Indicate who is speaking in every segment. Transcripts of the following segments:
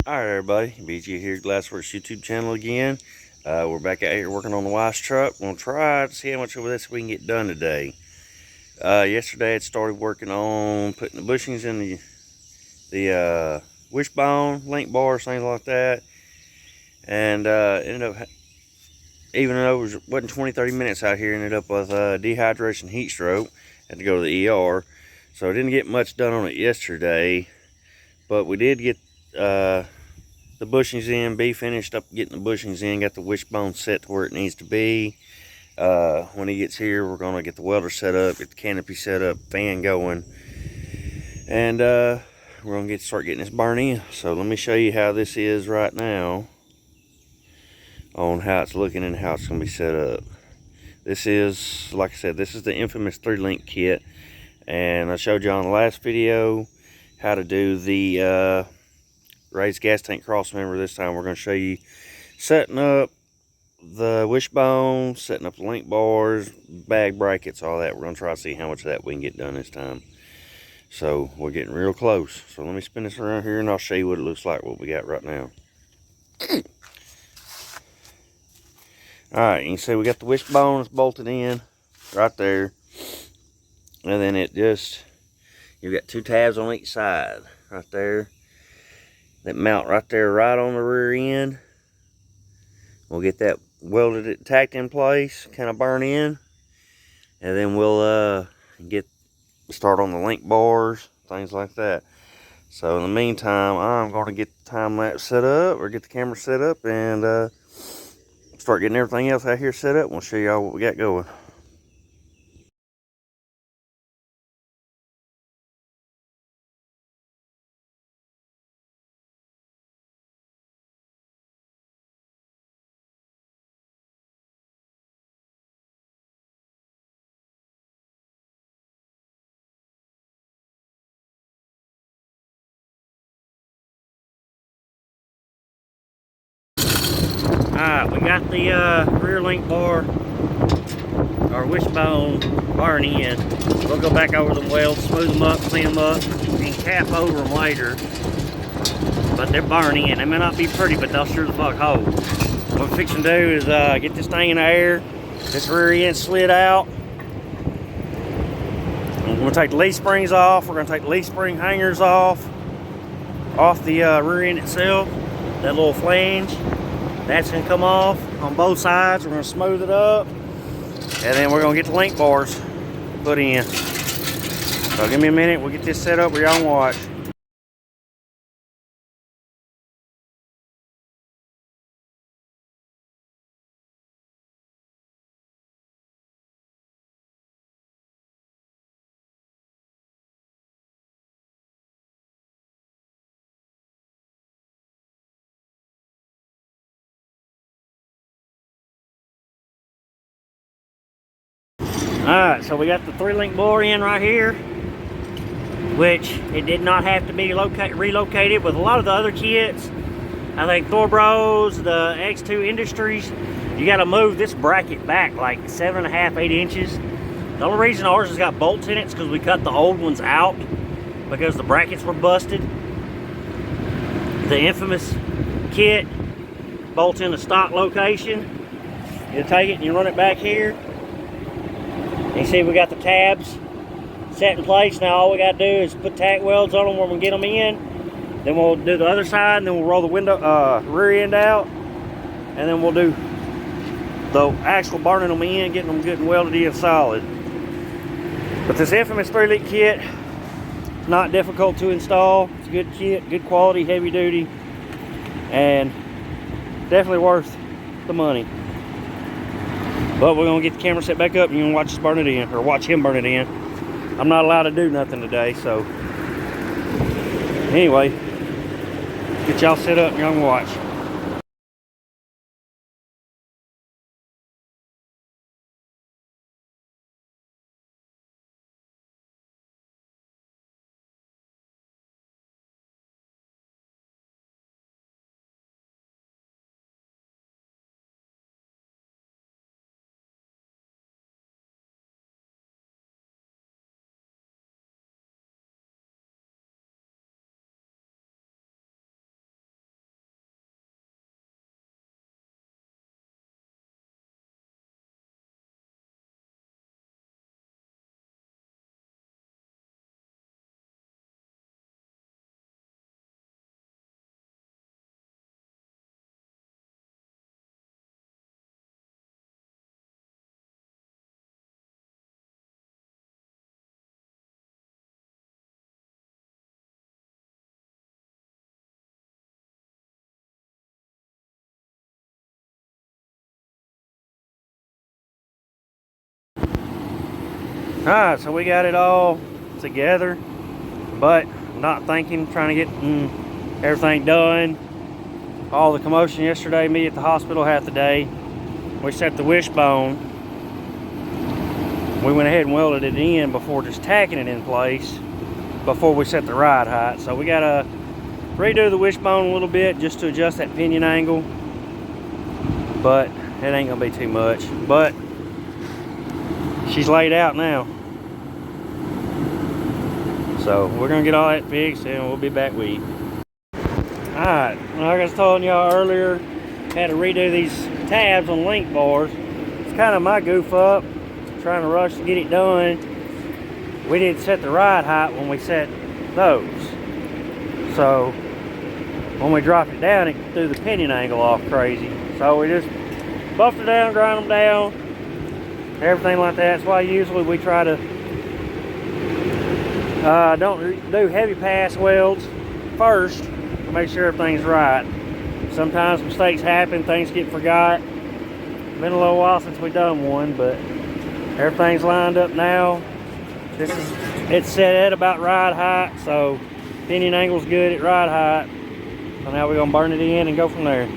Speaker 1: Alright everybody, BG here, Glassworks YouTube channel again. We're back out here working on the wash truck. We're going to try to see how much of this we can get done today. Yesterday I started working on putting the bushings in the wishbone, link bars, things like that. And ended up, even though it wasn't 20-30 minutes out here, ended up with dehydration heat stroke. Had to go to the ER. So I didn't get much done on it yesterday. But we did get the bushings in, be finished up getting the bushings in, got the wishbone set to where it needs to be. When he gets here, we're going to get the welder set up, get the canopy set up, fan going, and we're going to start getting this burn in. So let me show you how this is right now on how it's looking and how it's going to be set up. This is, like I said, this is the infamous 3-link kit, and I showed you on the last video how to do the raised gas tank cross member. This time we're going to show you setting up the wishbone, setting up the link bars, bag brackets, all that. We're going to try to see how much of that we can get done this time. So we're getting real close. So let me spin this around here and I'll show you what it looks like, what we got right now. Alright, you can see we got the wishbones bolted in right there. And then you've got 2 tabs on each side right there that mount right there, right on the rear end. We'll get that welded, tacked in place, kind of burn in, and then we'll start on the link bars, things like that. So in the meantime, I'm going to get the time lapse set up, or get the camera set up, and start getting everything else out here set up. We'll show y'all what we got going. Alright, we got the rear link bar, or wishbone, burning in. We'll go back over them welds, smooth them up, clean them up, and cap over them later. But they're burning in. They may not be pretty, but they'll sure the fuck hold. What we're fixing to do is get this thing in the air, this rear end slid out. We're going to take the leaf springs off. We're going to take the leaf spring hangers off the rear end itself. That little flange, that's going to come off on both sides. We're going to smooth it up, and then we're going to get the link bars put in. So give me a minute. We'll get this set up where y'all watch. Alright, so we got the 3-link bar in right here, which it did not have to be relocated with a lot of the other kits. I think Thorbros, the X2 Industries, you got to move this bracket back like 7.5, 8 inches. The only reason ours has got bolts in it is because we cut the old ones out because the brackets were busted. The infamous kit bolts in the stock location. You take it and you run it back here. You see we got the tabs set in place. Now all we got to do is put tack welds on them where we get them in. Then we'll do the other side, and then we'll roll the rear end out, and then we'll do the actual burning them in, getting them good and welded in solid. But this infamous 3-link kit, not difficult to install. It's a good kit, good quality, heavy duty, and definitely worth the money. But we're gonna get the camera set back up and you can watch us burn it in, or watch him burn it in. I'm not allowed to do nothing today, so anyway, get y'all set up and y'all can watch. Alright, so we got it all together, but not thinking, trying to get everything done. All the commotion yesterday, me at the hospital half the day. We set the wishbone. We went ahead and welded it in before just tacking it in place before we set the ride height. So we gotta redo the wishbone a little bit just to adjust that pinion angle, but it ain't gonna be too much. But she's laid out now, so we're gonna get all that fixed and we'll be back with you. Alright, like I was telling y'all earlier, had to redo these tabs on link bars. It's kind of my goof up, trying to rush to get it done. We didn't set the ride height when we set those, so when we dropped it down, it threw the pinion angle off crazy. So we just buffed it down, grind them down, everything like that. That's why usually we try to don't do heavy pass welds first to make sure everything's right. Sometimes mistakes happen, things get forgot. Been a little while since we done one, but everything's lined up now. It's set at about ride height, so pinion angle's good at ride height. So now we're gonna burn it in and go from there.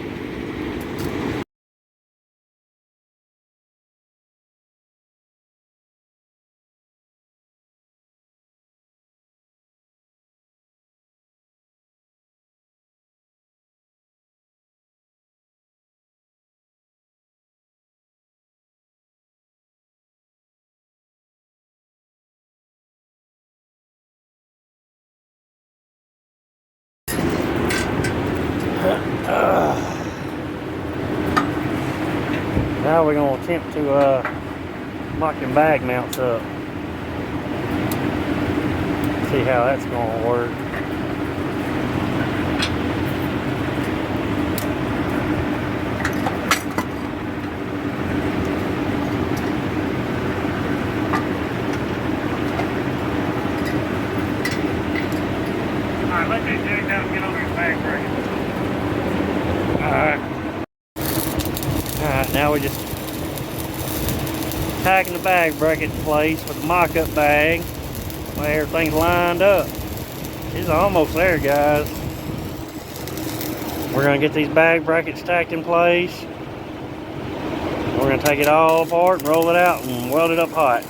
Speaker 1: Now we're gonna attempt to lock them bag mounts up. See how that's gonna work. Alright, let me dig down and get over this bag bracket. Alright, now we're just tacking the bag bracket in place with the mock-up bag. Well, everything's lined up. It's almost there, guys. We're gonna get these bag brackets tacked in place. We're gonna take it all apart and roll it out and weld it up hot.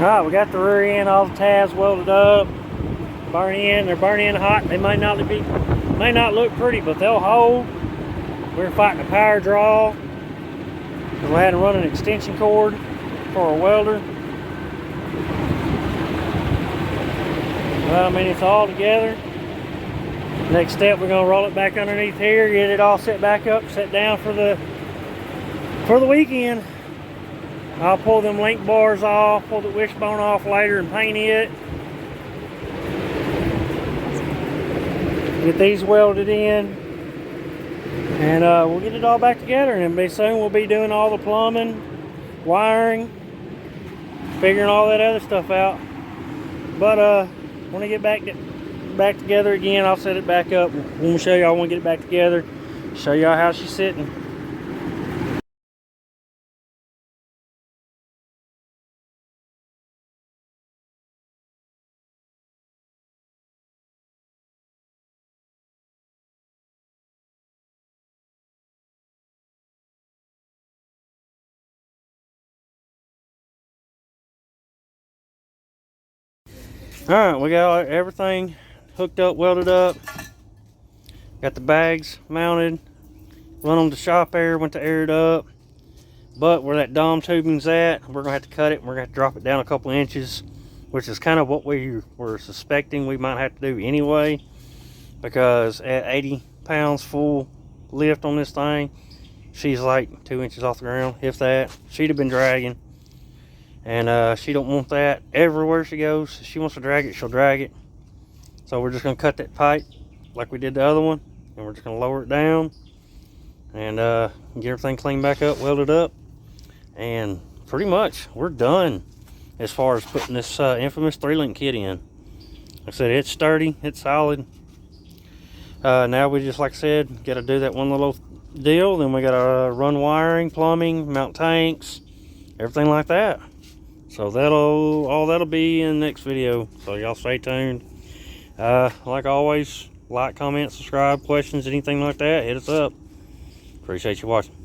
Speaker 2: Alright, we got the rear end, all the tabs welded up. They're burning in hot. They may not look pretty, but they'll hold. We're fighting a power draw. We had to run an extension cord for a welder. Well, I mean, it's all together. Next step, we're gonna roll it back underneath here, get it all set back up, set down for the weekend. I'll pull them link bars off, pull the wishbone off later and paint it. Get these welded in, and we'll get it all back together, and then soon we'll be doing all the plumbing, wiring, figuring all that other stuff out. But when I get back together again, I'll set it back up. We'll show y'all when we get it back together, show y'all how she's sitting. Alright, we got everything hooked up, welded up. Got the bags mounted. Run them to shop air, went to air it up. But where that dom tubing's at, we're going to have to cut it. We're going to have to drop it down a couple inches, which is kind of what we were suspecting we might have to do anyway. Because at 80 pounds full lift on this thing, she's like 2 inches off the ground, if that. She'd have been dragging. And she don't want that everywhere she goes. If she wants to drag it, she'll drag it. So we're just going to cut that pipe like we did the other one. And we're just going to lower it down. And get everything cleaned back up, welded up. And pretty much we're done as far as putting this Nfamus 3-link kit in. Like I said, it's sturdy, it's solid. Now we just, like I said, got to do that one little deal. Then we got to run wiring, plumbing, mount tanks, everything like that. So all that'll be in the next video. So y'all stay tuned. Like always, like, comment, subscribe, questions, anything like that, hit us up. Appreciate you watching.